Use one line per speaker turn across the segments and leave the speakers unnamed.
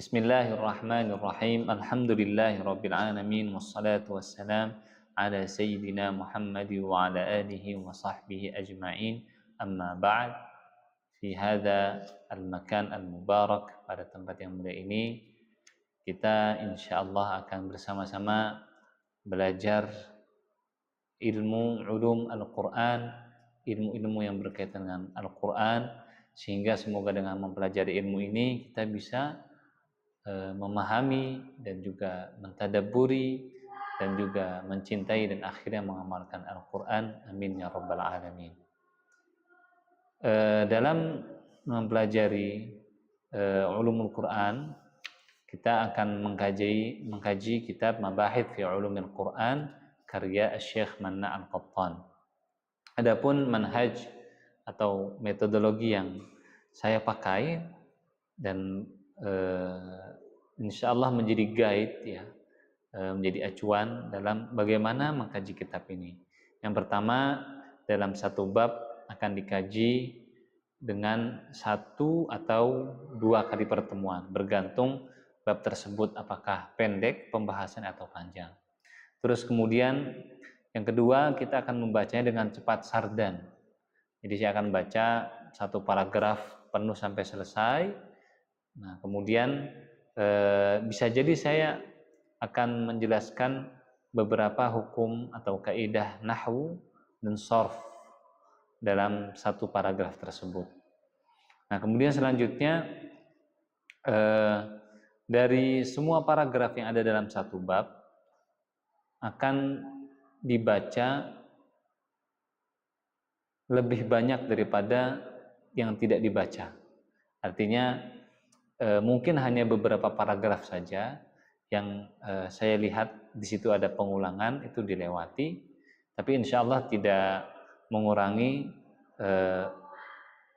Bismillahirrahmanirrahim. Alhamdulillahirabbil alamin wassalatu wassalam ala sayyidina Muhammad wa ala alihi wa sahbihi ajma'in. Amma ba'd. Fi hadza al-makan al-mubarak, pada tempat yang mulia ini kita insyaallah akan bersama-sama belajar ilmu ulum Al-Qur'an, ilmu-ilmu yang berkaitan dengan Al-Qur'an, sehingga semoga dengan mempelajari ilmu ini kita bisa memahami dan juga mentadabburi dan juga mencintai dan akhirnya mengamalkan Al-Quran. Amin ya rabbal alamin. Dalam mempelajari ulumul Quran, kita akan mengkaji kitab Mabahith fi Ulumil Quran karya Syekh Manna Al-Qattan. Adapun manhaj atau metodologi yang saya pakai dan insyaallah menjadi guide ya, menjadi acuan dalam bagaimana mengkaji kitab ini. Yang pertama, dalam satu bab akan dikaji dengan 1 atau 2 kali pertemuan, bergantung bab tersebut apakah pendek pembahasan atau panjang. Terus kemudian yang kedua, kita akan membacanya dengan cepat sardan. Jadi saya akan baca satu paragraf penuh sampai selesai. Nah, kemudian bisa jadi saya akan menjelaskan beberapa hukum atau kaidah nahwu dan sharf dalam satu paragraf tersebut. Nah, kemudian selanjutnya dari semua paragraf yang ada dalam satu bab akan dibaca lebih banyak daripada yang tidak dibaca. Artinya mungkin hanya beberapa paragraf saja yang saya lihat di situ ada pengulangan, itu dilewati, tapi insya Allah tidak mengurangi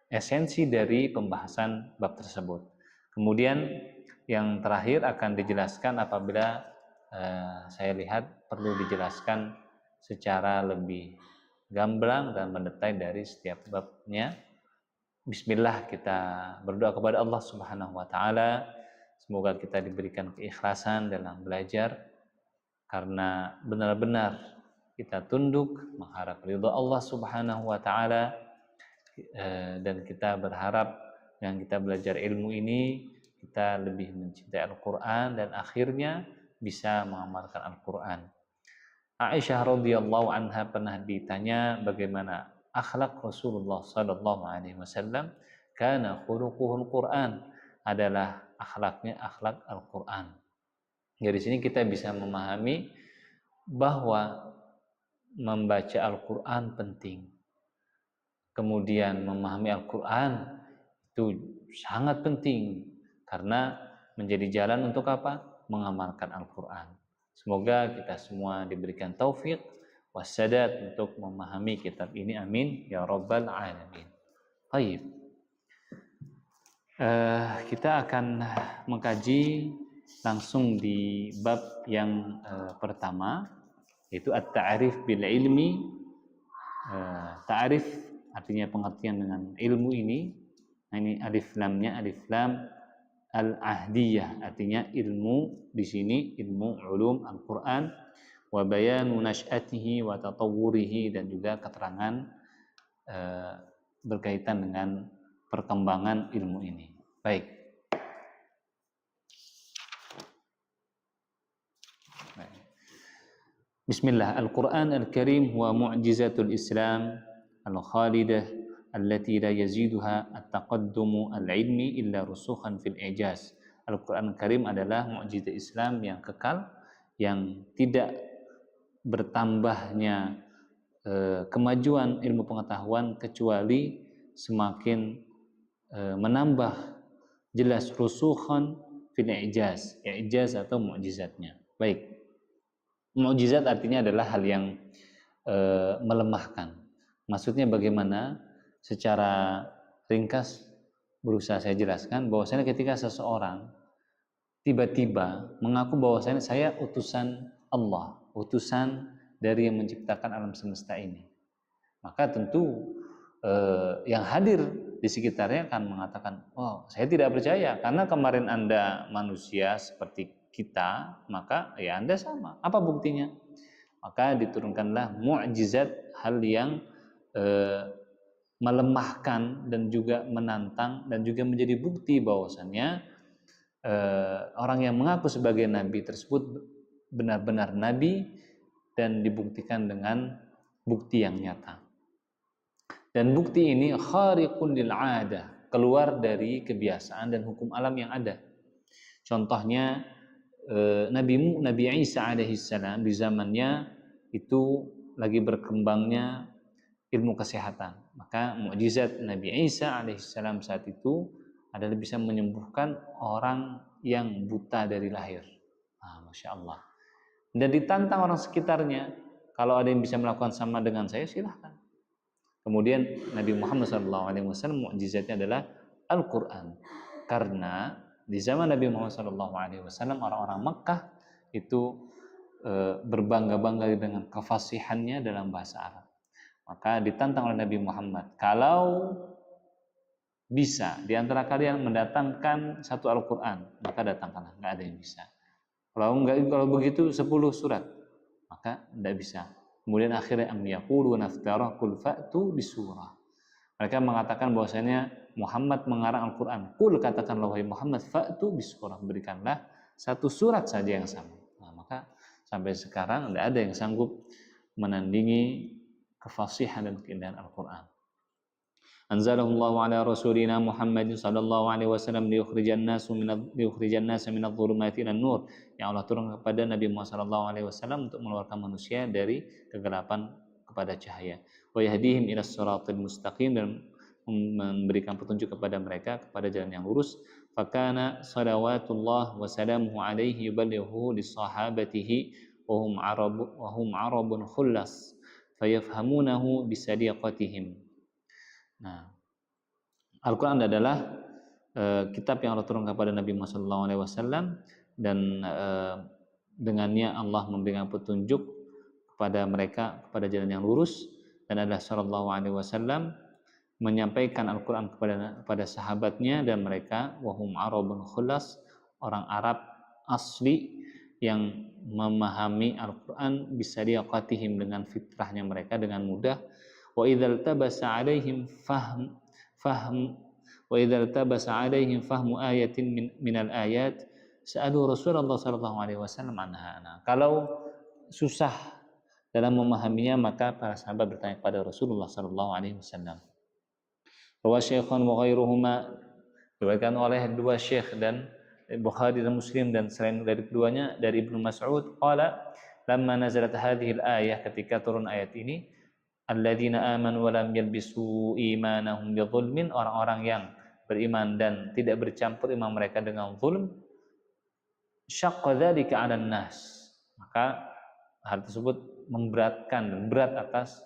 esensi dari pembahasan bab tersebut. Kemudian yang terakhir akan dijelaskan apabila saya lihat perlu dijelaskan secara lebih gamblang dan mendetail dari setiap babnya. Bismillah, kita berdoa kepada Allah Subhanahu wa taala, semoga kita diberikan keikhlasan dalam belajar karena benar-benar kita tunduk mengharap ridha Allah Subhanahu wa taala, dan kita berharap dengan kita belajar ilmu ini kita lebih mencintai Al-Qur'an dan akhirnya bisa mengamalkan Al-Qur'an. Aisyah radhiyallahu anha pernah ditanya bagaimana akhlak Rasulullah sallallahu alaihi wasallam. Kana khuluquhul Quran, adalah akhlaknya akhlak Al-Quran. Dari sini kita bisa memahami bahwa membaca Al-Quran penting. Kemudian memahami Al-Quran itu sangat penting karena menjadi jalan untuk apa? Mengamalkan Al-Quran. Semoga kita semua diberikan taufik wassadat untuk memahami kitab ini. Amin ya rabbal alamin. Baik. Kita akan mengkaji langsung di bab yang pertama, yaitu at-ta'rif bil ilmi. Ta'rif artinya pengertian dengan ilmu ini. Nah, ini alif lamnya alif lam al-ahdiyah, artinya ilmu di sini ilmu ulum Al-Qur'an, wa bayanu nash'atihi wa tatawwurihi, dan juga keterangan berkaitan dengan perkembangan ilmu ini. Baik. Bismillah. Al-Quran Al-Karim huwa mu'jizatul Islam al-khalidah allati la yaziduha at-taqaddumu al-ilmi illa rusukhan fil ijaz. Al-Quran Al-Karim adalah mukjizat Islam yang kekal, yang tidak bertambahnya kemajuan ilmu pengetahuan kecuali semakin menambah jelas rusukhan fil ijaz, ijaz atau mukjizatnya. Baik. Mukjizat artinya adalah hal yang melemahkan. Maksudnya bagaimana? Secara ringkas berusaha saya jelaskan bahwasanya ketika seseorang tiba-tiba mengaku bahwasanya saya utusan Allah, utusan dari yang menciptakan alam semesta ini, maka tentu yang hadir di sekitarnya akan mengatakan, oh saya tidak percaya karena kemarin Anda manusia seperti kita, maka ya Anda sama. Apa buktinya? Maka diturunkanlah mukjizat, hal yang melemahkan dan juga menantang dan juga menjadi bukti bahwasannya orang yang mengaku sebagai nabi tersebut benar-benar nabi dan dibuktikan dengan bukti yang nyata. Dan bukti ini khariqun lil 'adah, keluar dari kebiasaan dan hukum alam yang ada. Contohnya Nabi Isa alaihissalam di zamannya itu lagi berkembangnya ilmu kesehatan. Maka mukjizat Nabi Isa alaihissalam saat itu adalah bisa menyembuhkan orang yang buta dari lahir. Masya Allah. Dan ditantang orang sekitarnya, kalau ada yang bisa melakukan sama dengan saya, silahkan. Kemudian Nabi Muhammad SAW mukjizatnya adalah Al-Quran. Karena di zaman Nabi Muhammad SAW orang-orang Makkah itu berbangga-bangga dengan kefasihannya dalam bahasa Arab. Maka ditantang oleh Nabi Muhammad, kalau bisa di antara kalian mendatangkan satu Al-Quran, maka datangkanlah. Nggak ada yang bisa. Kalau begitu 10 surat, maka tidak bisa. Kemudian akhirnya am yaqulu naftara qul fa'tu bisurah. Mereka mengatakan bahwasanya Muhammad mengarang Al-Qur'an. Qul, katakanlah wahai Muhammad, fa'tu bisurah, berikanlah satu surat saja yang sama. Maka sampai sekarang tidak ada yang sanggup menandingi kefasihan dan keindahan Al-Qur'an. Anzalallahu ala rasulina Muhammad sallallahu alaihi wasallam liyukhrijan nasa minadh dhulumati ilan nur. Yang Allah turun kepada Nabi Muhammad sallallahu alaihi wasallam untuk mengeluarkan manusia dari kegelapan kepada cahaya. Wa yahdihim ilas siratal mustaqim, dan memberikan petunjuk kepada mereka kepada jalan yang lurus. Fakana salawatullah wa salamuhu alaihi yuballighu lissahabatihi wa hum arabun khullas fayafhamunahu bisadiqatihim. Nah, Al-Quran adalah kitab yang Allah turunkan kepada Nabi Muhammad SAW, dan dengannya Allah memberikan petunjuk kepada mereka kepada jalan yang lurus, dan adalah Sallallahu Alaihi Wasallam menyampaikan Al-Quran kepada sahabatnya, dan mereka wahum arabun khulas, orang Arab asli yang memahami Al-Quran bisadiqatihim, dengan fitrahnya mereka dengan mudah. Wa idzal tabasa alaihim fahmu ayatin minal ayat sa'alu Rasulullah sallallahu alaihi wasallam anha. Kalau susah dalam memahaminya, maka para sahabat bertanya kepada Rasulullah sallallahu alaihi wasallam. Wa syaikhan wa ghairuhuma, diriwayatkan oleh dua syekh dan Bukhari dan Muslim, dan selain dari keduanya dari Ibnu Mas'ud, qala lamma nazalat hadhihi al-ayah, ketika turun ayat ini, alladzina amanu wa lam yalbisu imanahum bidzulmin, orang-orang yang beriman dan tidak bercampur iman mereka dengan zulm, syaqqa dzalika 'alan nas, maka hal tersebut memberatkan dan berat atas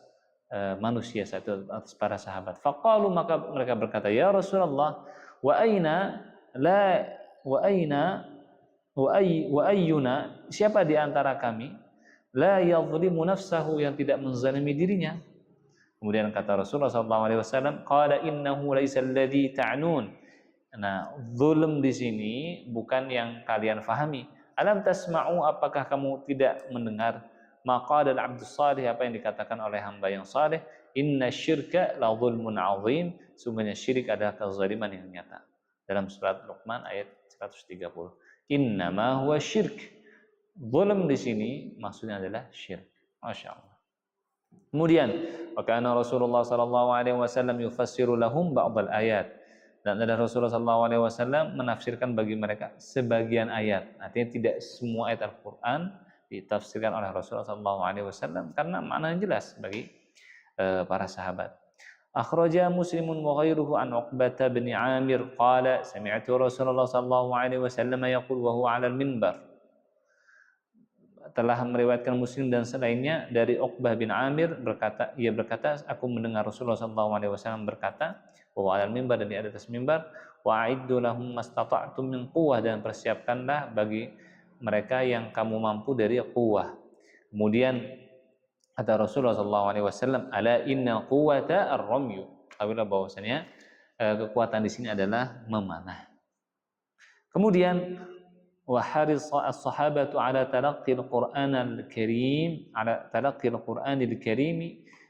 manusia, satu atas para sahabat. Faqalu, maka mereka berkata, ya Rasulullah, wa ayyuna, siapa di antara kami la yadhlimu nafsahu, yang tidak menzalimi dirinya. Kemudian kata Rasulullah SAW, qala innahu laisa alladhi ta'nun. Nah, zulm di sini bukan yang kalian fahami. Alam tasma'u, apakah kamu tidak mendengar maqala al-'abdus salih, apa yang dikatakan oleh hamba yang saleh, inna syirka la zulmun 'azim, sungguhnya syirik adalah kezaliman yang nyata. Dalam surat Luqman ayat 130. Innama huwa syirk. Zulm di sini maksudnya adalah syirik. Masya Allah. Kemudian, wakana Rasulullah sallallahu alaihi wasallam yufassiru lahum ba'dal ayat, dan ada Rasulullah sallallahu alaihi wasallam menafsirkan bagi mereka sebagian ayat. Artinya tidak semua ayat Al-Qur'an ditafsirkan oleh Rasulullah sallallahu alaihi wasallam, karena maknanya jelas bagi para sahabat. Akhraja Muslimun wa ghairuhu an Uqbah bin Amir qala sami'tu Rasulullah sallallahu alaihi wasallam yaqul wa huwa 'alal minbar. Telah meriwayatkan Muslim dan selainnya dari Uqbah bin Amir berkata, ia berkata, aku mendengar Rasulullah SAW berkata, wa 'alal mimbar, dan di atas mimbar, wa a'iddu lahum mastata'tum min quwwah, dan persiapkanlah bagi mereka yang kamu mampu dari quwwah. Kemudian kata Rasulullah SAW, ala inna quwwata ar-ramyu, tahuilah bahwasanya kekuatan di sini adalah memanah. Kemudian wa harisa as-sahabatu ala talaqqi al-Qur'an al-Karim ala talaqqi al-Qur'an al-Karim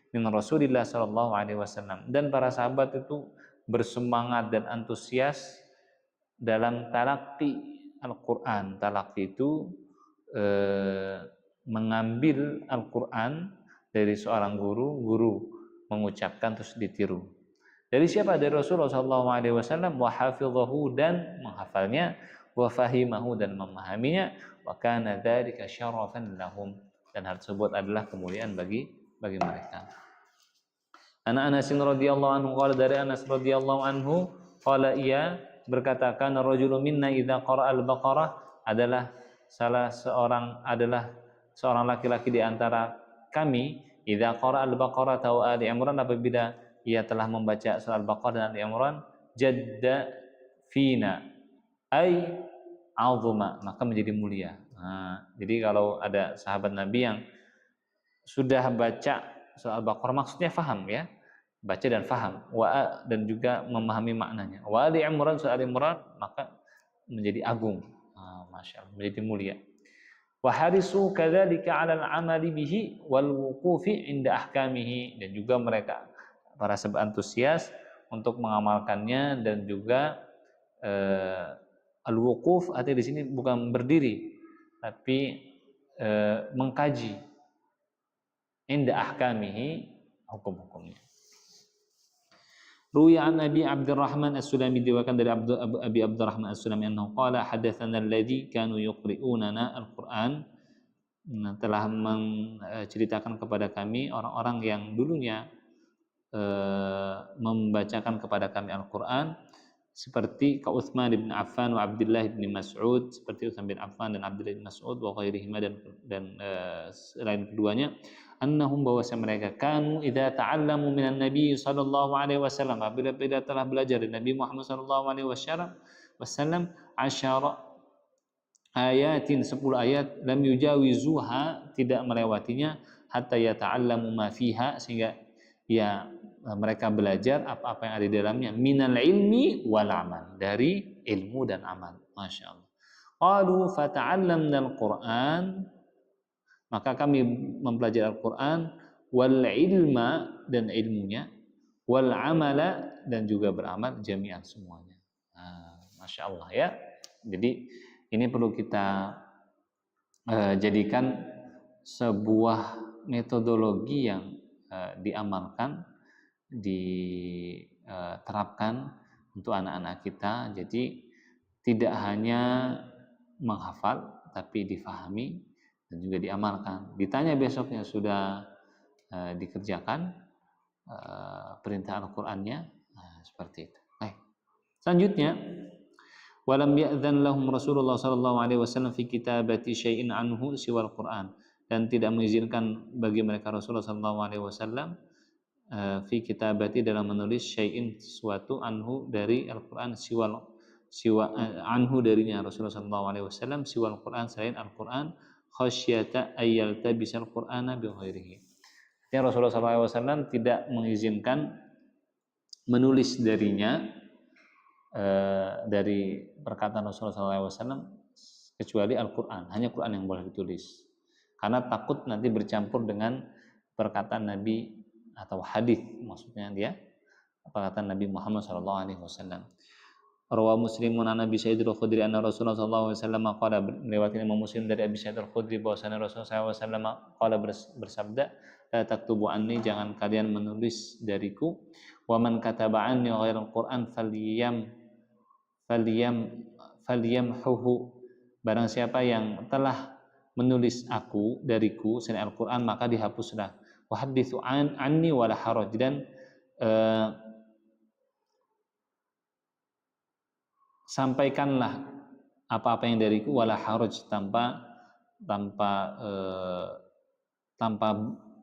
min Rasulillah sallallahu alaihi wasallam, dan para sahabat itu bersemangat dan antusias dalam talaqi Al-Qur'an. Talaqi itu mengambil Al-Qur'an dari seorang guru mengucapkan terus ditiru. Dari siapa? Dari Rasulullah sallallahu alaihi wasallam, wa hafidhahu, dan menghafalnya, wa fahimahu, dan memahaminya, wa kana dzalika syarafan lahum, dan hal tersebut adalah kemuliaan bagi mereka. Anas radhiyallahu anhu qala, dari Anas radhiyallahu anhu qala, ia berkata, kana rajulun minna idza qara'a al-Baqarah, adalah seorang laki-laki di antara kami, idza qara'a al-Baqarah atau Ali Imran, apabila ia telah membaca surah Al-Baqarah dan Ali Imran, jadda fina ay azuma, maka menjadi mulia. Jadi kalau ada sahabat Nabi yang sudah baca surah Al-Baqarah, maksudnya faham ya, baca dan faham, dan juga memahami maknanya. Wa Ali Imran, surah Ali Imran, maka menjadi agung, masya Allah, menjadi mulia. Wa harisu kadzalika 'ala al-'amali bihi wal wuqufi 'inda ahkamihi, dan juga mereka para sahabat antusias untuk mengamalkannya, dan juga al-wuquf, artinya di sini bukan berdiri tapi mengkaji, inda ahkamihi, hukum-hukumnya. Ruya an Abi Abdurrahman As-Sulami, diwakilkan dari Abi Abdurrahman As-Sulami annahu qala hadatsana alladzi kanu yuqri'unana al-Qur'an, telah menceritakan kepada kami orang-orang yang dulunya membacakan kepada kami Al-Quran, seperti ka Utsman bin Affan wa Abdullah bin Mas'ud, seperti Utsman bin Affan dan Abdullah bin Mas'ud, wa ghairihima, dan selain keduanya, annahum, bahwasanya mereka, kanu idza ta'allamu minan nabi sallallahu alaihi wasallam, apabila telah belajar dari Nabi Muhammad sallallahu alaihi wasallam, 10 ayatin, 10 ayat, lam yujawizuha, tidak melewatinya, hatta yata'allamu ma fiha, sehingga ya mereka belajar apa-apa yang ada di dalamnya, minal ilmi wal amal, dari ilmu dan amal. Masya Allah. Qalu fata'allamna al-Quran, maka kami mempelajari Al-Quran, wal ilma, dan ilmunya, wal amala, dan juga beramal, jami'an, semuanya. Masya Allah ya. Jadi ini perlu kita jadikan sebuah metodologi yang diamalkan, diterapkan untuk anak-anak kita. Jadi tidak hanya menghafal, tapi difahami dan juga diamalkan. Ditanya besoknya sudah dikerjakan perintah Al-Qur'annya, seperti itu. Baik. Selanjutnya, walam ya'dzan lahum Rasulullah sallallahu alaihi wasallam fi kitabati syai'in anhu siwal Qur'an, dan tidak mengizinkan bagi mereka Rasulullah sallallahu alaihi wasallam fi kitabati, dalam menulis, syai'in, sesuatu, anhu, dari Al-Quran, siwa anhu, darinya Rasulullah sallallahu alaihi wasallam, siwal Quran, selain Al-Quran, khasyata ayyalta bisal Qur'ana bi ghairihi. Yang Rasulullah sallallahu alaihi wasallam tidak mengizinkan menulis darinya, dari perkataan Rasulullah sallallahu alaihi wasallam, kecuali Al-Quran, hanya Quran yang boleh ditulis, karena takut nanti bercampur dengan perkataan Nabi atau hadis, maksudnya dia perkataan Nabi Muhammad sallallahu alaihi wasallam. Rawa Muslimun an Abi Sa'id al-Khudri anna Rasulullah sallallahu alaihi wasallam qala, melewati Imam Muslim dari Abi Sa'id al-Khudri bahwasanya Rasulullah sallallahu alaihi wasallam qala, bersabda, la taktubu anni, jangan kalian menulis dariku, wa man kataba anni ghairal Qur'an falyamhuhu, barang siapa yang telah menulis dariku selain Al-Quran, maka dihapuslah. Wa haditsu anni wala haraj, dan sampaikanlah apa-apa yang dariku, wala haraj, tanpa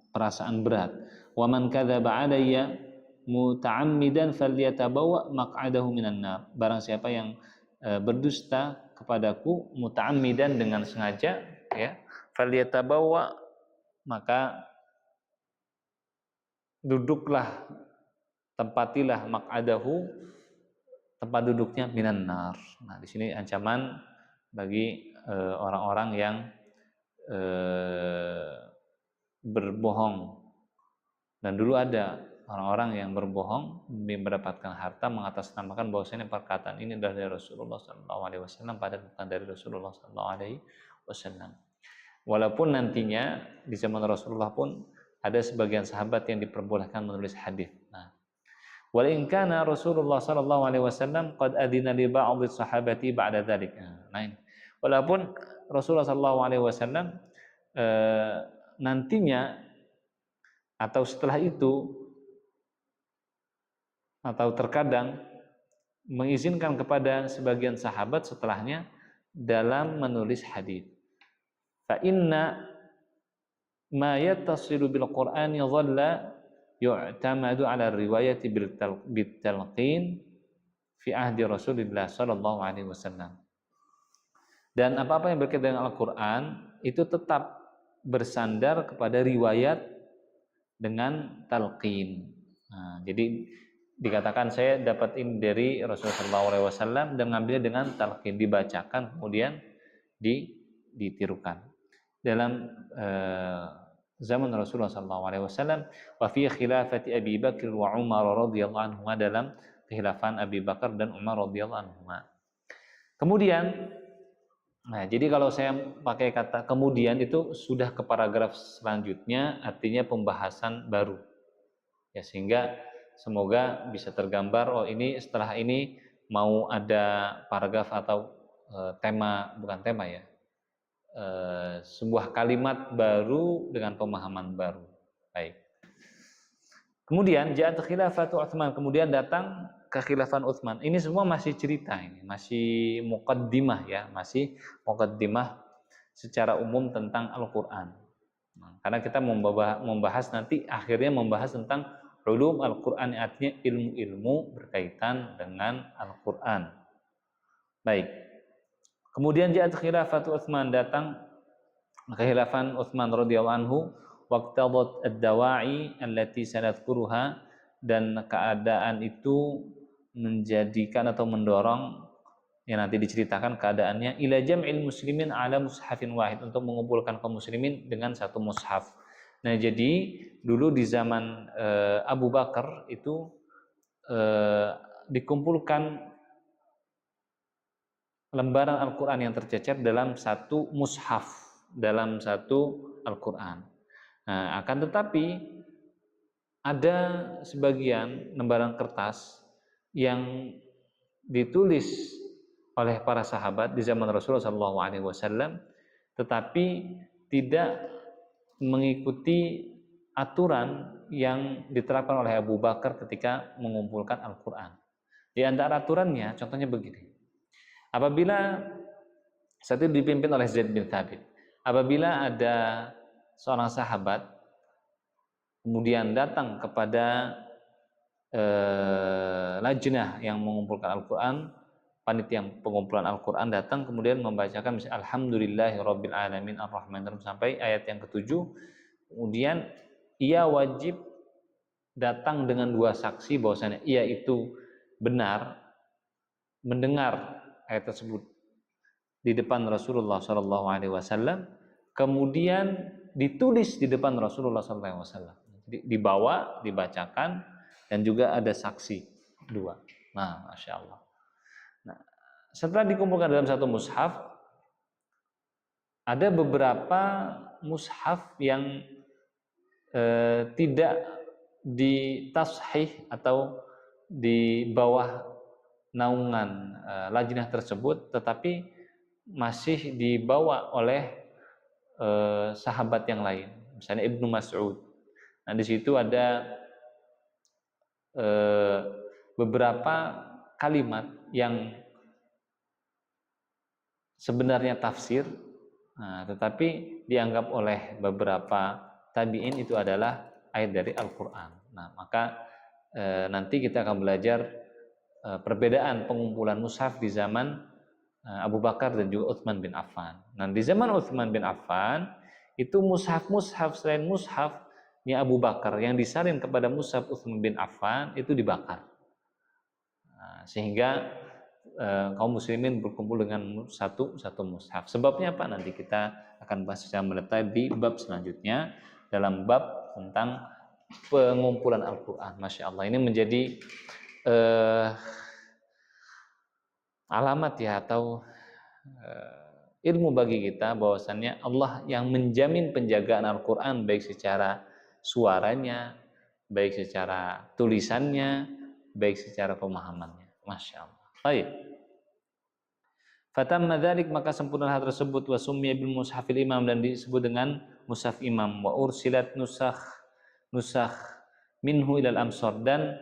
perasaan berat. Wa man kadzaba alayya muta'ammidan falyatabawa maq'adahu minan nar, barang siapa yang berdusta kepadaku muta'ammidan, dengan sengaja ya, falyatabawa, maka duduklah tempatilah maq'adahu, tempat duduknya, minan nar. Nah, di sini ancaman bagi orang-orang yang berbohong. Dan dulu ada orang-orang yang berbohong demi mendapatkan harta, mengatasnamakan bahwasanya perkataan ini adalah dari Rasulullah SAW, padahal bukan dari Rasulullah SAW. Walaupun nantinya di zaman Rasulullah pun ada sebagian sahabat yang diperbolehkan menulis hadis. Nah, wa in kana Rasulullah SAW qad adina li ba'd sahabati ba'da dzalik. Nah, ini. Walaupun Rasulullah SAW nantinya atau setelah itu atau terkadang mengizinkan kepada sebagian sahabat setelahnya dalam menulis hadis. Fa inna ma yattasilu bil Qur'ani dhalla yu'tamadu ala riwayati bil talqin fi ahdi Rasulillah sallallahu alaihi wasallam. Dan apa-apa yang berkaitan dengan Al-Qur'an itu tetap bersandar kepada riwayat dengan talqin. Nah, jadi dikatakan saya dapat ini dari Rasulullah SAW dan ngambilnya dengan talqin, dibacakan kemudian ditirukan. Dalam zaman Rasulullah SAW, wa fi khilafati Abi Bakar wa Umar radhiyallahu anhuma, dalam kekhilafan Abi Bakar dan Umar radhiyallahu anhuma. Kemudian, nah jadi kalau saya pakai kata kemudian itu sudah ke paragraf selanjutnya, artinya pembahasan baru. Ya, sehingga semoga bisa tergambar, oh ini setelah ini mau ada paragraf atau tema, bukan tema ya, sebuah kalimat baru dengan pemahaman baru. Baik. Kemudian ja'at khilafatu Utsman, kemudian datang kekhilafan Utsman. Ini semua masih cerita, ini masih muqaddimah ya, masih muqaddimah secara umum tentang Al-Qur'an. Nah, karena kita membahas nanti akhirnya membahas tentang ulum Al-Qur'an, artinya ilmu-ilmu berkaitan dengan Al-Qur'an. Baik. Kemudian ja'at khilafatu Utsman, datang kekhilafan Utsman radhiyallahu anhu, waqtadat ad-dawa'i allati sanadkuruha, dan keadaan itu menjadikan atau mendorong yang nanti diceritakan keadaannya, ila jam'il muslimin ala mushafin wahid, untuk mengumpulkan kaum muslimin dengan satu mushaf. Nah, jadi dulu di zaman Abu Bakar itu dikumpulkan lembaran Al-Quran yang tercecer dalam satu mushaf, dalam satu Al-Quran. Nah, akan tetapi ada sebagian lembaran kertas yang ditulis oleh para sahabat di zaman Rasulullah SAW, tetapi tidak mengikuti aturan yang diterapkan oleh Abu Bakar ketika mengumpulkan Al-Quran. Di antara aturannya, contohnya begini. Apabila saat itu dipimpin oleh Zaid bin Thabit, apabila ada seorang sahabat kemudian datang kepada lajnah yang mengumpulkan Al-Quran, panitia pengumpulan Al-Quran datang kemudian membacakan misalnya Alhamdulillahirabbil alamin arrahmanirrahim sampai ayat yang ke-7, kemudian ia wajib datang dengan dua saksi bahwasanya ia itu benar mendengar ayat tersebut di depan Rasulullah SAW, kemudian ditulis di depan Rasulullah SAW. Jadi dibawa, dibacakan, dan juga ada saksi dua. Nah, masya Allah. Nah, setelah dikumpulkan dalam satu mushaf, ada beberapa mushaf yang tidak ditashih atau di bawah naungan lajnah tersebut, tetapi masih dibawa oleh sahabat yang lain, misalnya Ibnu Mas'ud. Nah, di situ ada beberapa kalimat yang sebenarnya tafsir, tetapi dianggap oleh beberapa tabi'in itu adalah ayat dari Al-Quran. Nah, maka nanti kita akan belajar perbedaan pengumpulan mushaf di zaman Abu Bakar dan juga Utsman bin Affan. Nah, di zaman Utsman bin Affan itu mushaf-mushaf selain mushaf Abu Bakar yang disalin kepada mushaf Utsman bin Affan itu dibakar. Sehingga kaum muslimin berkumpul dengan satu mushaf. Sebabnya apa? Nanti kita akan bahas secara mendetail di bab selanjutnya, dalam bab tentang pengumpulan Al-Quran. Masya Allah, ini menjadi alamat ya, atau ilmu bagi kita bahwasannya Allah yang menjamin penjagaan Al-Quran, baik secara suaranya, baik secara tulisannya, baik secara pemahamannya. Masya Allah. Baik. Fatamma dzalik, maka sempurna hal tersebut, wa summiya bil mushafil imam, dan disebut dengan mushaf imam, wa ursilat nusakh minhu ilal amsar, dan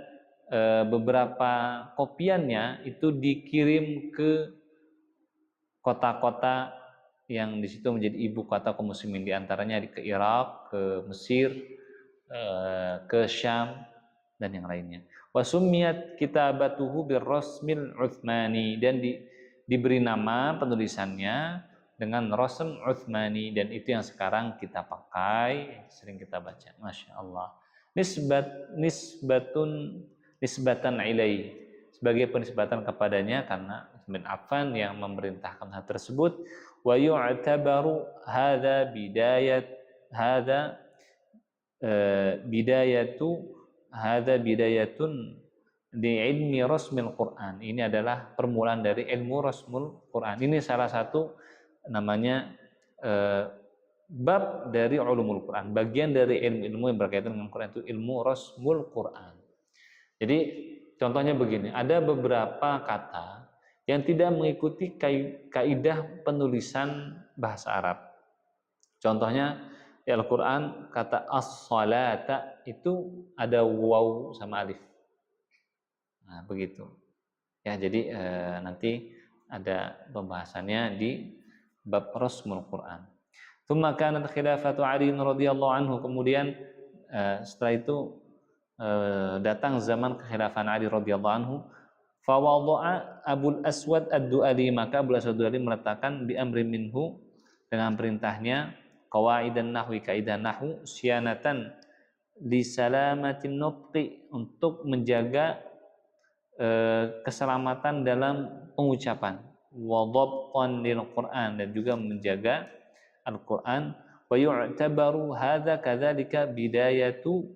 beberapa kopiannya itu dikirim ke kota-kota yang di situ menjadi ibu kota kaum muslimin, di antaranya ke Irak, ke Mesir, ke Syam, dan yang lainnya. Wa summiyat kitabatuhu birrasmil Utsmani, dan diberi nama penulisannya dengan rasm Utsmani, dan itu yang sekarang kita pakai, sering kita baca. Masya Allah. Nisbatan ilai, sebagai penisbatan kepadanya, karena Utsman bin Affan yang memerintahkan hal tersebut. Wa yu'tabaru hadza bidayatun di ilmi rasmil Quran. Ini adalah permulaan dari ilmu rasmul Quran. Ini salah satu namanya bab dari ulumul Quran. Bagian dari ilmu yang berkaitan dengan Quran itu ilmu rasmul Quran. Jadi contohnya begini, ada beberapa kata yang tidak mengikuti kaidah penulisan bahasa Arab. Contohnya Al-Quran, kata as-salata itu ada waw sama alif. Nah, begitu. Ya, jadi nanti ada pembahasannya di bab rasmul Quran. Tsumma kanat khilafatu Ali radhiyallahu anhu, kemudian setelah itu datang zaman kekhilafan Ali radhiyallahu anhu. Fa wada'a Abul Aswad Ad-Du'ali, maka Abul Aswad Ad-Du'ali meletakkan bi amri minhu, dengan perintahnya, qawaidan nahwi, kaidah nahwu, syianatan li salamatin nutqi, untuk menjaga keselamatan dalam pengucapan, wa dhabtan lil Quran, dan juga menjaga Al-Quran. Wa yu'tabaru hadza kadzalika bidayatu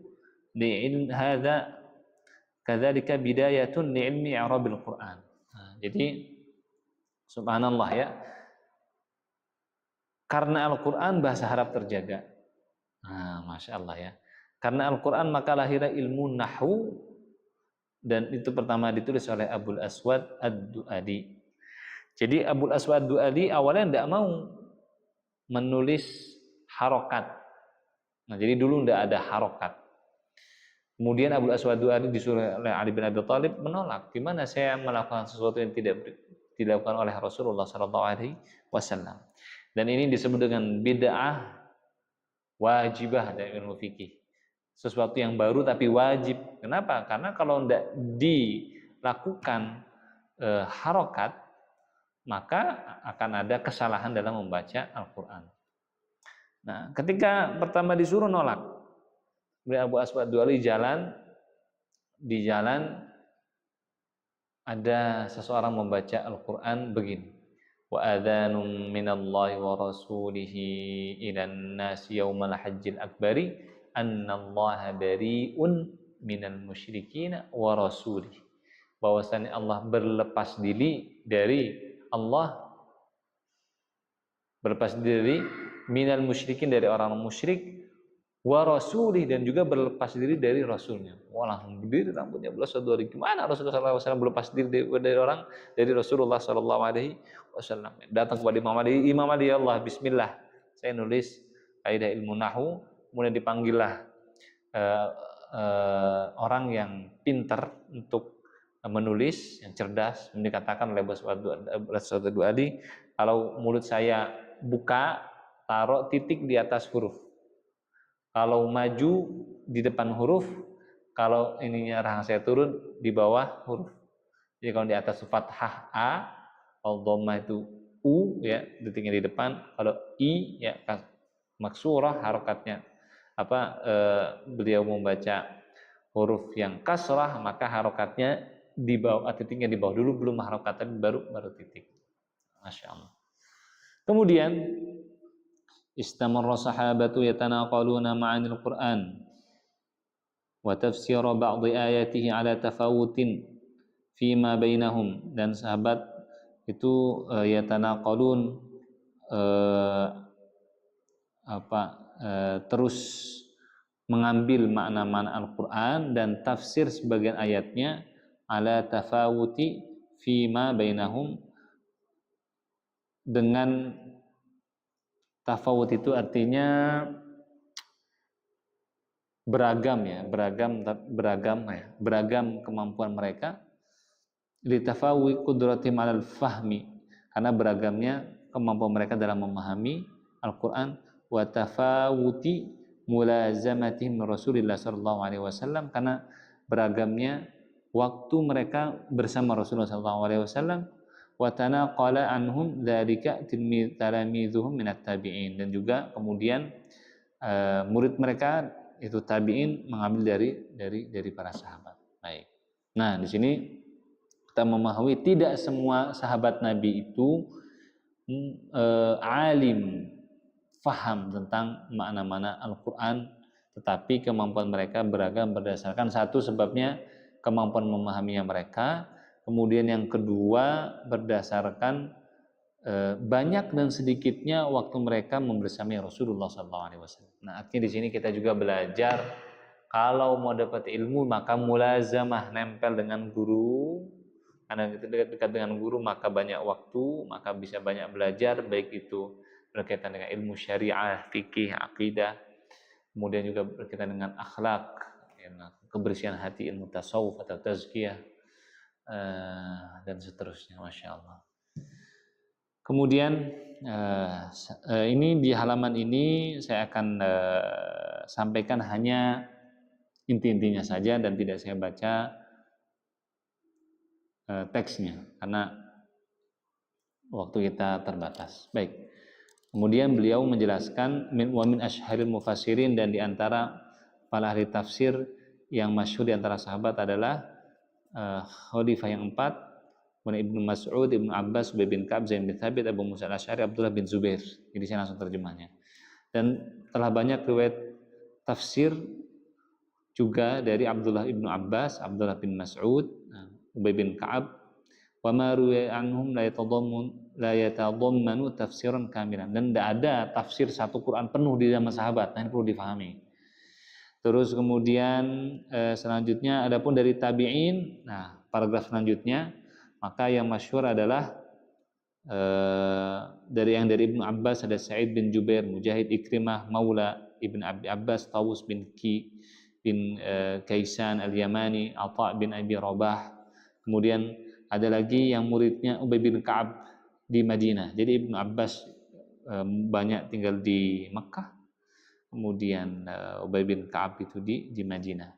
li'ilm hadza kadzalika bidayatun li'ilmi i'rabil Quran. Jadi subhanallah ya, karena Al-Quran bahasa Arab terjaga. Masya Allah ya. Karena Al-Quran maka lahirlah ilmu nahwu, dan itu pertama ditulis oleh Abul Aswad Ad-Du'ali. Jadi Abul Aswad Ad-Du'ali awalnya tidak mau menulis harokat. Nah, jadi dulu tidak ada harokat. Kemudian Abul Aswad Ad-Du'ali disuruh oleh Ali bin Abi Thalib menolak. Gimana saya melakukan sesuatu yang tidak dilakukan oleh Rasulullah SAW? Dan ini disebut dengan bid'ah wajibah dari ilmu fikih. Sesuatu yang baru tapi wajib. Kenapa? Karena kalau tidak dilakukan harokat, maka akan ada kesalahan dalam membaca Al-Quran. Nah, ketika pertama disuruh nolak, Abu Aswad Ad-Du'ali di jalan ada seseorang membaca Al-Quran begini, wa adhanum minallahi wa rasulihi ilan nasi yaumal hajjil akbari annallaha bari'un minal musyrikin wa rasulih, bahwasanya Allah berlepas diri dari minal musyrikin, dari orang musyrik, wa rasulih, dan juga berlepas diri dari rasulnya. Wah, langsung berdiri rambutnya belas satu hari. Gimana Rasulullah SAW berlepas diri dari Rasulullah SAW? Datang kepada Imam Ali, ya Allah, bismillah, saya nulis kaidah ilmu nahwu. Kemudian dipanggillah orang yang pintar untuk menulis, yang cerdas. Dikatakan oleh Abul Aswad Ad-Du'ali, kalau mulut saya buka, taruh titik di atas huruf. Kalau maju di depan huruf, kalau ininya rahang saya turun di bawah huruf. Jadi kalau di atas fathah A, kalau dhammah itu U ya, detiknya di depan. Kalau I ya maksurah harokatnya beliau membaca huruf yang kasrah, maka harokatnya di bawah, titiknya di bawah dulu, belum harokat, tapi baru titik. Masya Allah. Kemudian istamarra sahabatu yatanaqaluna ma'anil Qur'an wa tafsir ba'd ayatihi ala tafawutin fima bainahum, dan sahabat itu yatanaqalun terus mengambil makna-makna Al-Qur'an dan tafsir sebagian ayatnya ala tafawuti fima bainahum, dengan tafawut itu artinya beragam kemampuan mereka, li tafawi qudratim alal fahmi, karena beragamnya kemampuan mereka dalam memahami Al-Qur'an, wa tafawuti mulazamatihim Rasulillah sallallahu alaihi wasallam, karena beragamnya waktu mereka bersama Rasulullah sallallahu alaihi wasallam, wa tanaqala anhum dzalika talamidzuhum minat tabi'in, dan juga kemudian murid mereka itu tabi'in mengambil dari para sahabat. Baik. Nah, di sini kita memahami tidak semua sahabat Nabi itu alim, faham tentang makna-makna Al-Qur'an, tetapi kemampuan mereka beragam berdasarkan satu sebabnya kemampuan memahaminya mereka, kemudian yang kedua berdasarkan banyak dan sedikitnya waktu mereka membersamai Rasulullah SAW. Nah, artinya di sini kita juga belajar kalau mau dapat ilmu maka mulazamah, nempel dengan guru. Karena kita dekat dengan guru maka banyak waktu, maka bisa banyak belajar, baik itu berkaitan dengan ilmu syariah, fikih, akidah, kemudian juga berkaitan dengan akhlak, kebersihan hati, ilmu tasawuf atau tazkiyah, dan seterusnya. Masya Allah. Kemudian ini di halaman ini saya akan sampaikan hanya inti-intinya saja dan tidak saya baca teksnya karena waktu kita terbatas. Baik. Kemudian beliau menjelaskan wa min asyharil mufassirin, dan di antara para ahli tafsir yang masyhur di antara sahabat adalah khalifah yang 4, Ibnu Mas'ud, Ibnu Abbas, Ubay bin Ka'ab, Zaid bin Thabit, Abu Musa al-Asy'ari, Abdullah bin Zubair. Jadi saya langsung terjemahnya. Dan telah banyak riwayat tafsir juga dari Abdullah Ibnu Abbas, Abdullah bin Mas'ud, Ubay bin Ka'ab, wa ma ruwiya anhum la yatadammanu tafsiran kamilan. Dan tidak ada tafsir satu Quran penuh di zaman sahabat. Nah, ini perlu difahami. Terus kemudian selanjutnya adapun dari tabi'in, nah paragraf selanjutnya, maka yang masyhur adalah dari Ibnu Abbas ada Sa'id bin Jubair, Mujahid, Ikrimah, Maula Ibn Abi Abbas, Tawus bin Kaisan al-Yamani, Atha bin Abi Rabah. Kemudian ada lagi yang muridnya Ubay bin Ka'ab di Madinah. Jadi Ibnu Abbas banyak tinggal di Mekah, kemudian Ubay bin Ka'ab itu di Madinah.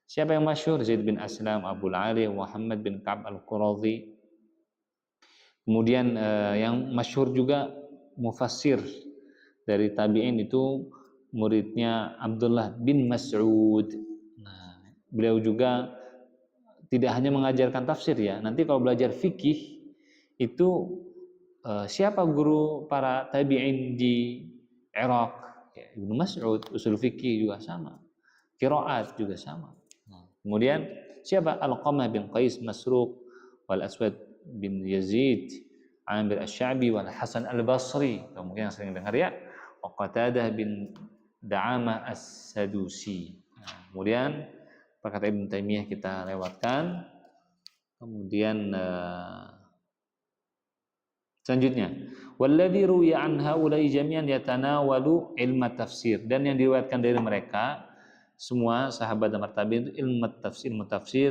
Siapa yang masyhur? Zaid bin Aslam, Abu Ali, Muhammad bin Ka'ab al-Qurazi. Kemudian yang masyhur juga mufassir dari tabi'in itu muridnya Abdullah bin Mas'ud. Nah, beliau juga tidak hanya mengajarkan tafsir ya. Nanti kalau belajar fikih itu siapa guru para tabi'in di Irak? Ya, Ibnu Mas'ud. Usul fikih juga sama. Qiraat juga sama. Kemudian siapa? Al-Qamah bin Qais, Masruq, wal Aswad bin Yazid, Amir Asy-Sya'bi, wal Hasan Al-Basri. Mungkin yang sering dengar ya. Wa Qatadah bin Da'amah As-Sadusi. Kemudian perkataan Ibnu Taimiyah kita lewatkan. Kemudian selanjutnya, walladzi ruwiya an haula'i jami'an yatanawalu ilmu tafsir, dan yang diriwayatkan dari mereka semua sahabat dan tabi'in itu ilmu tafsir,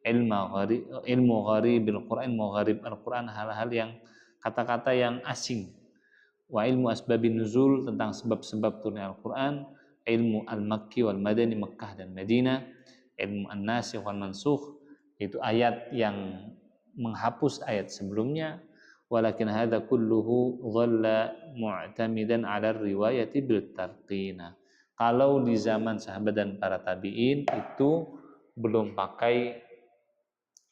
ilmu gharibil Quran, ilmu gharib Al-Quran, hal-hal yang kata-kata yang asing. Wa ilmu asbabin nuzul, tentang sebab-sebab turunnya Al-Quran, ilmu al-Makki wal Madani, Mekkah dan Madinah, ilmu an-nasikh wal mansukh, itu ayat yang menghapus ayat sebelumnya. Walakin hadza kulluhu dhalla mu'tamidan 'ala riwayati bil tarqina. Kalau di zaman sahabat dan para tabi'in itu belum pakai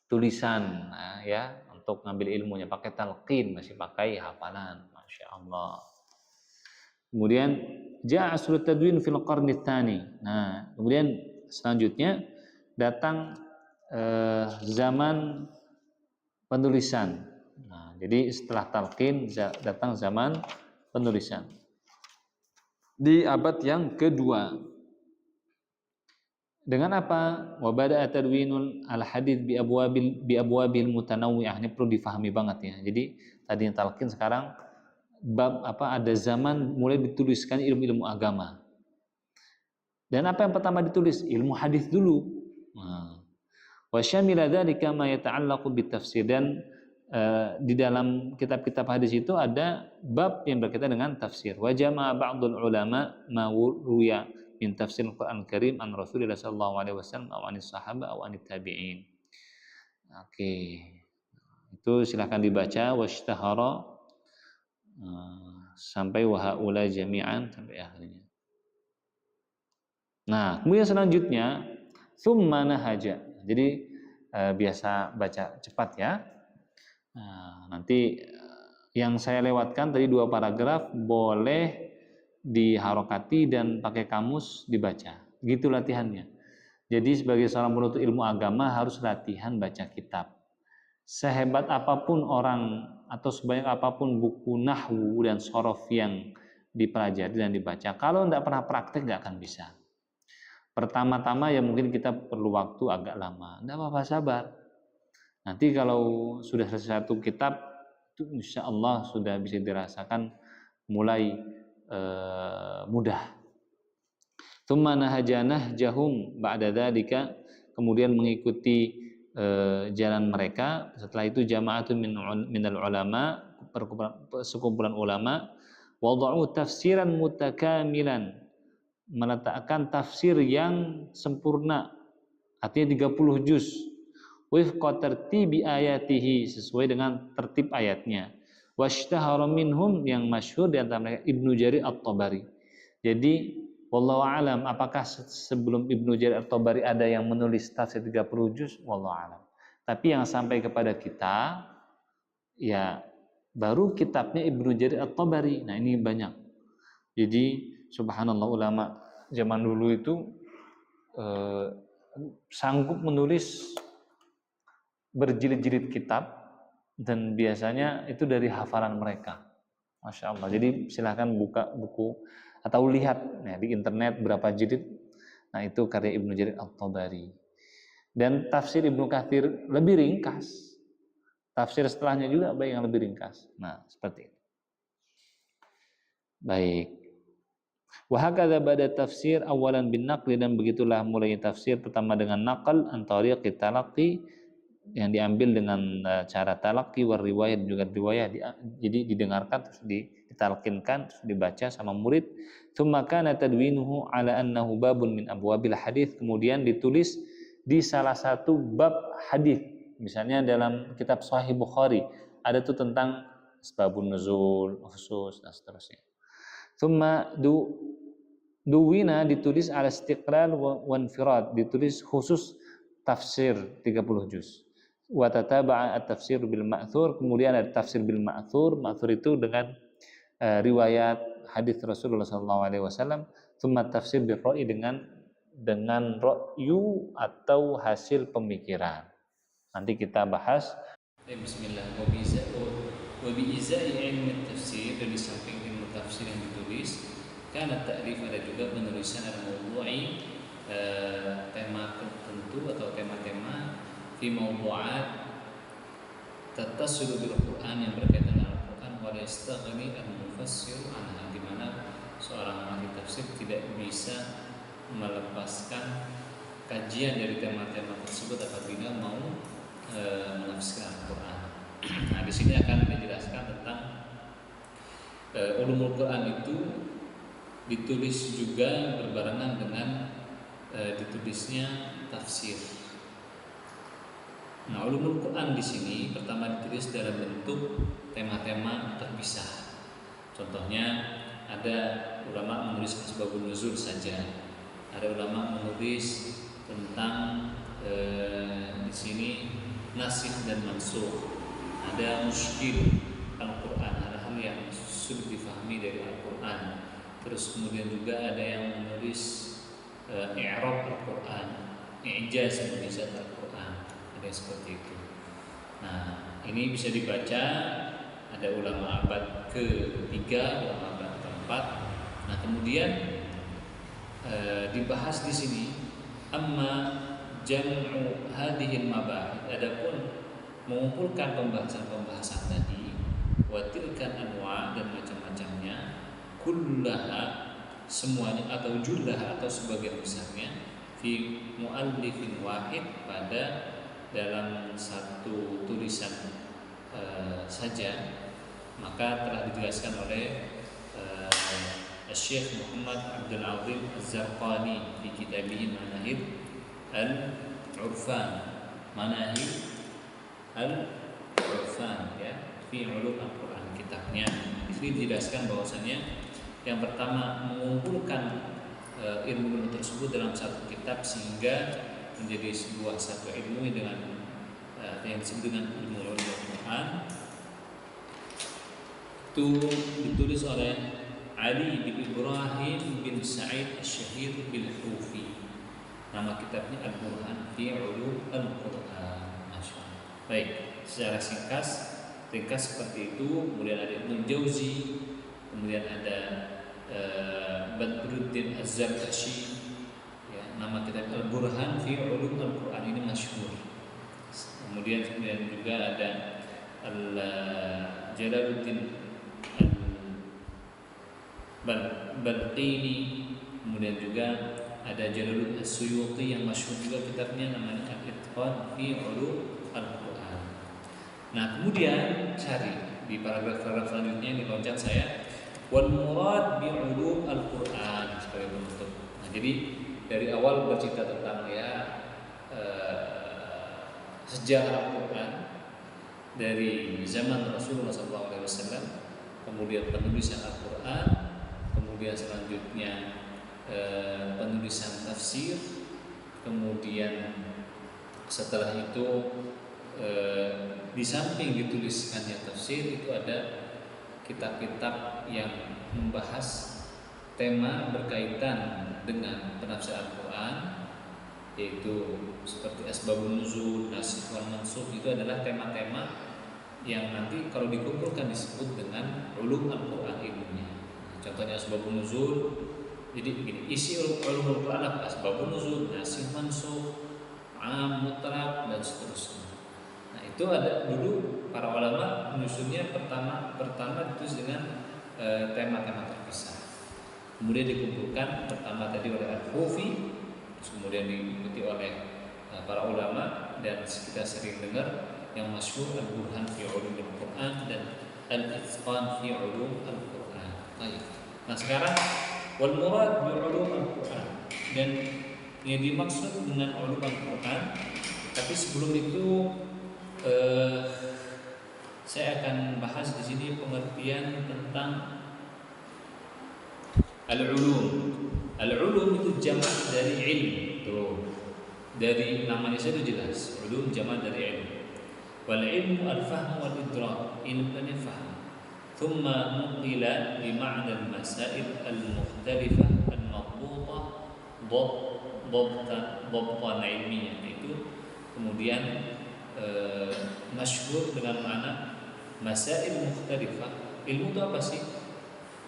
tulisan, nah, ya, untuk ngambil ilmunya pakai talqin, masih pakai hafalan. Masya Allah. Kemudian ja'a asrut tadwin fil qarni tsani. Nah, kemudian selanjutnya datang zaman penulisan. Nah, jadi setelah talqin datang zaman penulisan di abad yang kedua. Dengan apa? Wa bada'a tadwinul al-hadits bi abwabil mutanawwi'ah. Ini perlu difahami banget ya. Jadi tadinya talqin, sekarang bab ada zaman mulai dituliskan ilmu-ilmu agama. Dan apa yang pertama ditulis? Ilmu hadis dulu. Wa syamila dzalika ma yata'allaqu bitafsir, dan di dalam kitab-kitab hadis itu ada bab yang berkaitan dengan tafsir. Wa jama'a ba'dul ulama ma ruya min tafsir Al-Qur'an Karim an Rasulillah sallallahu alaihi wasallam aw anis sahabah aw anit tabi'in. Oke. Itu silahkan dibaca washtahara sampai wa haula jami'an sampai akhirnya. Nah, kemudian selanjutnya tsumma nahaja. Jadi biasa baca cepat ya. Nah, nanti yang saya lewatkan tadi 2 paragraf boleh diharokati dan pakai kamus dibaca. Gitu latihannya. Jadi sebagai seorang penuntut ilmu agama harus latihan baca kitab. Sehebat apapun orang atau sebanyak apapun buku nahwu dan shorof yang dipelajari dan dibaca, kalau tidak pernah praktek nggak akan bisa. Pertama-tama ya mungkin kita perlu waktu agak lama. Tidak apa-apa, sabar. Nanti kalau sudah selesai satu kitab, itu insya Allah sudah bisa dirasakan mulai mudah. Tsumma nahajanah jahum ba'da dzalika, kemudian mengikuti jalan mereka. Setelah itu jama'atun minal ulama, sekumpulan ulama, wada'u tafsiran mutakamilan, meletakkan tafsir yang sempurna, artinya 30 juz, wifqa tartibi ayatihi, sesuai dengan tertib ayatnya. Washtahara minhum, yang masyhur di antara mereka Ibnu Jarir At-Tabari. Jadi wallahu alam, apakah sebelum Ibnu Jarir At-Tabari ada yang menulis tafsir 30 juz? Wallahu alam. Tapi yang sampai kepada kita ya baru kitabnya Ibnu Jarir At-Tabari. Nah, ini banyak. Jadi subhanallah, ulama zaman dulu itu sanggup menulis berjilid-jilid kitab, dan biasanya itu dari hafalan mereka. Masya Allah. Jadi silahkan buka buku atau lihat ya, di internet berapa jilid. Nah, itu karya Ibnu Jarir At-Tabari. Dan tafsir Ibnu Katsir lebih ringkas. Tafsir setelahnya juga banyak yang lebih ringkas. Nah, seperti itu. Baik. Wa hakadza bada tafsir awalan bin naqli, dan begitulah mulai tafsir pertama dengan naqal antariq talaqi, yang diambil dengan cara talaqi war riwayat, juga riwayat, jadi didengarkan terus ditalqinkan terus dibaca sama murid. Tsumma kana tadwinuhu ala annahu babun min abwabil hadis, kemudian ditulis di salah satu bab hadis. Misalnya dalam kitab Sahih Bukhari ada tuh tentang asbabun nuzul khusus dan seterusnya. Tsumma duwina, ditulis ala istiqlal wa infirad, ditulis khusus tafsir 30 juz. Wa tataba'a at-tafsir bil ma'thur, kemudian ada tafsir bil ma'thur. Ma'thur itu dengan riwayat hadis Rasulullah sallallahu alaihi wasallam. Tsumma tafsir bil ra'i, dengan ra'yu atau hasil pemikiran. Nanti kita bahas. Bismillah. Wa bi izai ilmi tafsir, dan di samping ilmu tafsir yang ditulis, karena ta'rif ada juga penulisan al-mawdu'i, tema tertentu atau tema-tema fi mawdu'at tattasilu bil Qur'an, yang berkaitan dengan Al-Qur'an, wa yastaghni al-mufassir anha, di mana seorang ahli tafsir tidak bisa melepaskan kajian dari tema-tema tersebut apabila mau menafsirkan Al-Qur'an. Nah, di sini akan dijelaskan tentang ulumul Qur'an itu ditulis juga berbarengan dengan ditulisnya tafsir. Nah, ulumul Quran di sini pertama ditulis dalam bentuk tema-tema terpisah. Contohnya ada ulama menulis asbabun nuzul saja, ada ulama menulis tentang di sini nasikh dan mansukh, ada muskil Al-Quran, ada hal yang sulit difahami dari Al-Quran. Terus kemudian juga ada yang menulis i'rab Al-Quran, i'jaz mujizat Al-Quran, ada yang seperti itu. Nah, ini bisa dibaca, ada ulama abad ke-3, ulama abad ke-4. Nah, kemudian dibahas di sini amma jam'u hadhil mabahith, adapun mengumpulkan pembahasan-pembahasan tadi, wa tilkan anwa dan macam-macamnya, kullaha semuanya atau jullaha atau sebagian besarnya, fi muallifin wahid pada dalam satu tulisan saja, maka telah dijelaskan oleh Syekh Muhammad Abdul Azim Az-Zarqani di kitabih Manahib Al-Urfan, Manahib Al-Urfan ya, fi ulum Al-Quran kitabnya. Di sini dijelaskan bahwasannya yang pertama mengumpulkan ilmu tersebut dalam satu kitab sehingga menjadi sebuah satu ilmu dengan yang disebut dengan ilmu ulum Al-Quran, itu ditulis oleh Ali bin Ibrahim bin Sa'id Asy-Syahir bil Hufi. Nama kitabnya Al-Burhan fi Ulum Al-Quran. Masyaallah. Baik, secara ringkas seperti itu. Kemudian ada Ibnu Jauzi, kemudian ada Badruddin Az-Zarkashi. Ya, nama kitab Al-Burhan fi Ulum Al-Quran ini masyhur. Kemudian juga ada Jalaluddin Balqini, kemudian juga ada Jalaluddin As-Suyuti yang masyhur juga kitabnya namanya Al-Itqan fi Ulum Al-Quran. Nah, kemudian cari di paragraf selanjutnya ini loncat saya, wal murad bi ulum Al-Quran sebagai penutup. Nah, jadi dari awal bercerita tentang sejarah Al-Quran dari zaman Rasulullah SAW, kemudian penulisan Al-Quran, kemudian selanjutnya penulisan tafsir, kemudian setelah itu di samping dituliskannya tafsir itu ada kitab-kitab yang membahas tema berkaitan dengan penafsiran Al-Quran, yaitu seperti asbabun nuzul, nasikh wal mansukh. Itu adalah tema-tema yang nanti kalau dikumpulkan disebut dengan ulum Al-Quran ilmunya. Contohnya asbabun nuzul, jadi begini, isi ulum Al-Quran apa? Asbabun nuzul, nasikh mansukh, am, mutlaq dan seterusnya. Nah, itu ada dulu para ulama menyusunnya pertama ditulis dengan tema-tema terpisah. Kemudian dikumpulkan pertama tadi oleh Al-Hufi, kemudian diikuti oleh para ulama, dan kita sering dengar yang masyhur Al-Burhan fi Ulum Al-Quran dan Al-Itqan fi Ulum Al-Quran. Baik. Nah, sekarang wal murad bi Ulum Al-Quran, dan yang dimaksud dengan Ulum Al-Quran. Tapi sebelum itu saya akan bahas di sini pengertian tentang al-ulum. Al-ulum itu jamak dari ilmu. Tuh. Dari namanya saja itu jelas. Ulum jamak dari ilmu. Wal ilmu al-fahm wal idrak. Ilmu kan faham. Thumma nuqila bi ma'na al-masail al-mukhtalifah al-maqbutah dhabtan ilmiah. Itu kemudian masyhur dengan makna masail mukhtalifah. Ilmu itu apa sih?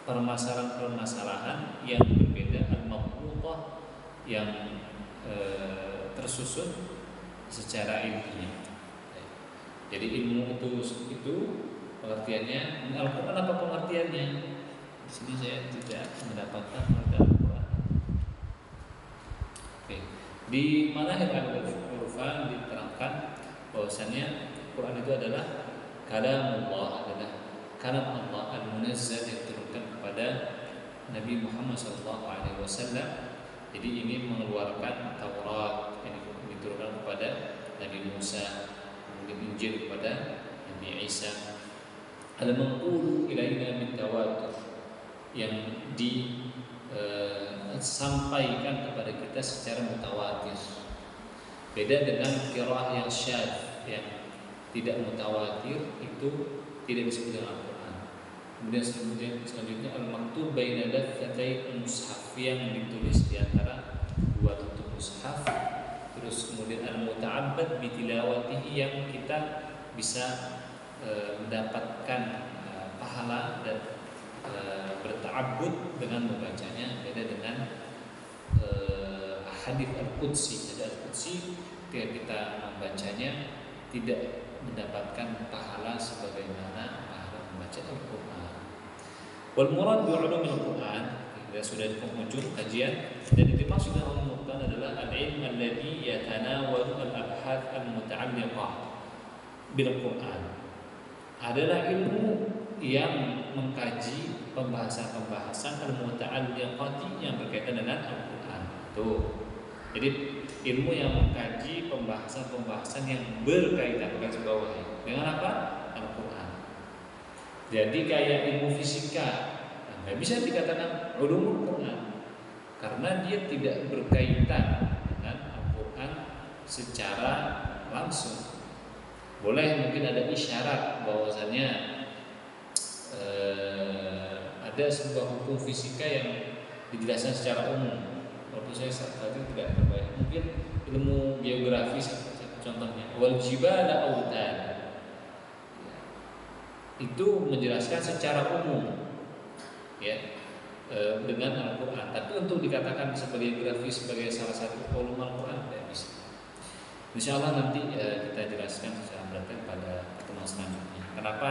Permasalahan-permasalahan yang berbeda, al-maqbutah yang tersusun secara ilmiah. Jadi ilmu itu pengertiannya. Al-Quran apa pengertiannya? Di sini saya tidak mendapatkan pengertian Al-Quran. Oke. Di Manahib Al-Urfan diterangkan bahwasannya Quran itu adalah kalamullah, adalah kalam Allah al-munazzal yang diturunkan kepada Nabi Muhammad SAW. Jadi ini mengeluarkan Taurat yang diturunkan kepada Nabi Musa, kemudian Injil kepada Nabi Isa. Al-manqulu ilaina min tawatur, yang disampaikan kepada kita secara mutawatir. Beda dengan qiraah yang syadz, yang tidak mutawatir, itu tidak disebut dengan Al-Quran. Kemudian selanjutnya al-maktub baina daffatay al-mushaf, yang ditulis di antara dua tutup mushaf. Terus kemudian al-muta'abbad bi tilawatihi, yang kita bisa mendapatkan pahala dan berta'abbud dengan membacanya. Beda dengan hadits al-qudsi. Hadits al-qudsi ketika kita membacanya tidak mendapatkan pahala sebagaimana pahala membaca Al-Quran. Wal murad bi ulumil Quran, kita sudah di penghujung kajian, dan yang dimaksud dengan ulumul Quran adalah al-ilm alladhi yatanawalu al-abhath al-muta'alliqah bil Quran. Adalah ilmu yang mengkaji pembahasan-pembahasan al-muta'alliqati yang berkaitan dengan Al-Quran. Tuh. Jadi ilmu yang mengkaji pembahasan-pembahasan yang berkaitan dengan apa? Al-Quran. Jadi kayak ilmu fisika, nggak bisa dikatakan ulumul Quran karena dia tidak berkaitan dengan Al-Quran secara langsung. Boleh mungkin ada isyarat bahwasannya ada sebuah hukum fisika yang dijelaskan secara umum. Waktu saya saat itu tidak terbayang. Mungkin ilmu geografi contohnya, wal jibala autan, itu menjelaskan secara umum, ya, dengan Al-Quran. Tapi untuk dikatakan sebagai geografi sebagai salah satu ulum Al-Quran tidak bisa. Insya Allah nanti kita jelaskan secara praktek pada pertemuan selanjutnya. Kenapa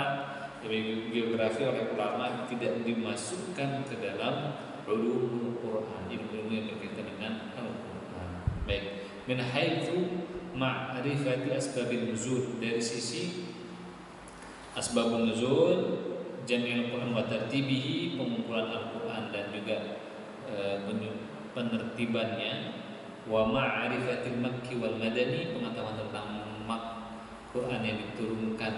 geografi oleh ulama tidak dimasukkan ke dalam ulumul Quran, ilmu yang berkaitan dengan Al-Quran. Baik, min haitsu ma'rifati asbabun nuzul, dari sisi asbabun nuzul, jami'ul Quran wa tartibihi, pengumpulan Al-Quran dan juga penertibannya, wa ma'rifatil makki wal madani, pengetahuan tentang Quran yang diturunkan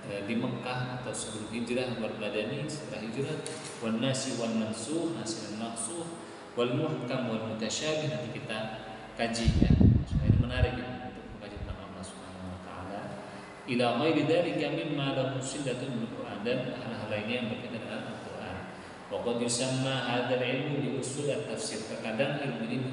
di Mekah atau sebelum hijrah, wal madani setelah hijrah, wan nasi wal mansukh, nasi dan mansukh, wal muhkam wal mutasyabih, nanti kita kaji ya. Ini menarik ya, untuk mengkaji tentang Allah Subhanahu wa taala. Ila ghairi dzalika mimma lahu sillatun bil Quran, dan hal-hal lainnya yang berkaitan dengan Al-Quran. Wa qad yusamma hadzal ilmu bi usul at-tafsir. Terkadang ilmu ini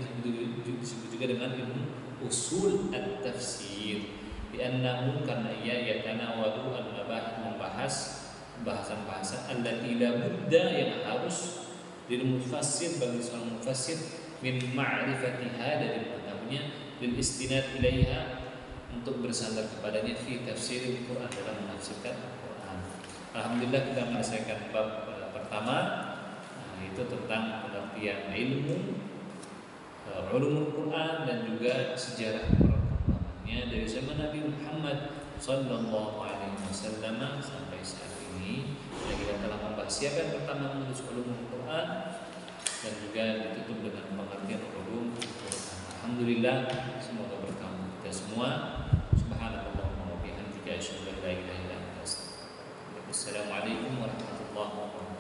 disebut juga dengan ilmu usul at-tafsir. Li'annahu, karena ia yatanawalu al-mabah, membahas bahasan-bahasan allati la budda, yang harus lil mufassir, bagi seorang mufassir, min ma'rifatiha, dari mengetahuinya, lil istinad ilaiha, untuk bersandar kepadanya, fi tafsiril Quran, dalam menafsirkan Al-Quran. Alhamdulillah kita menyelesaikan bab pertama, itu tentang pengertian ilmu ulumul Quran dan juga sejarah perkembangannya dari zaman Nabi Muhammad sallallahu alaihi wasallam sampai saat ini. Kita telah membahas siapa yang pertama menulis ulumul Quran dan juga ditutup dengan pengertian ulumul Quran. Alhamdulillah, semoga berkah kita semua. Subhanallah wa bihamdika, asyhadu an la ilaha illa anta, astaghfiruka wa atubu ilaik. Assalamualaikum warahmatullahi wabarakatuh.